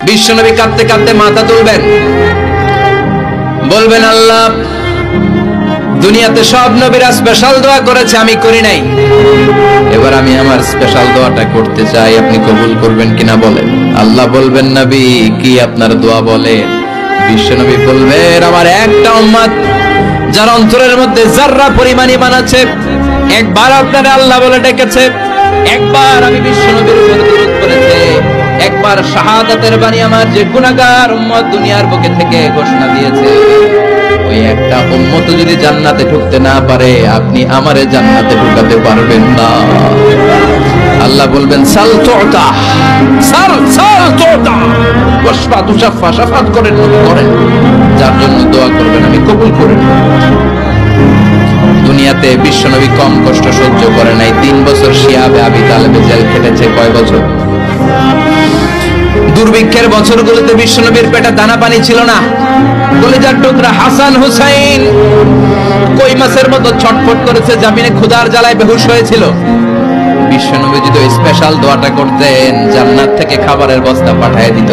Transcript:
বিশ্বনবী কাঁদতে কাঁদতে মাথা তুলবেন, বলবেন আল্লাহ দুনিয়াতে সব নবীরা স্পেশাল দোয়া করেছে, আমি করি নাই, এবার আমি আমার স্পেশাল দোয়াটা করতে চাই, আপনি কবুল করবেন কিনা বলেন। আল্লাহ বলবেন নবী কি আপনার দোয়া বলেন? বিশ্বনবী বলবেন আমার একটা উম্মত যার অন্তরের মধ্যে যাররা পরিমাণ ঈমান আছে, একবার আপনারে আল্লাহ বলে ডেকেছে, একবার আমি বিশ্বনবীর উপর দরুদ করেছে, একবার শাহাদাতের বাণী আমার যে গুনাহগার উম্মত দুনিয়ার বুকে থেকে ঘোষণা দিয়েছে, ওই একটা উম্মত যদি জান্নাতে ঢুকতে না পারে আপনি আমারে জান্নাতে ঢুকাতে পারবেন না। আল্লাহ বলবেন সাল তুতা, সাল তুতা, ওয়াশফা তুশাফা, শাফাত করেন করেন, যার জন্য দোয়া করবেন আমি কবুল করে নেব। দুনিয়াতে বিশ্বনবী কম কষ্ট সহ্য করে নাই, 3 বছর শিয়াবে আবি তালেবে জেল খেটেছে। কয় বছর? দুর্ভিক্ষের বছরগুলোতে বিশ্বনবীর পেটে দানা পানি ছিল না, কলিজার টুকরা হাসান হুসাইন কই মাছের মতো ছটফট করেছে, জামিনে ক্ষুধার জ্বালায় বেহুশ হয়েছিল। বিশ্বনবী যদি স্পেশাল দোয়াটা করতেন জান্নাত থেকে খাবারের বস্তা পাঠিয়ে দিত।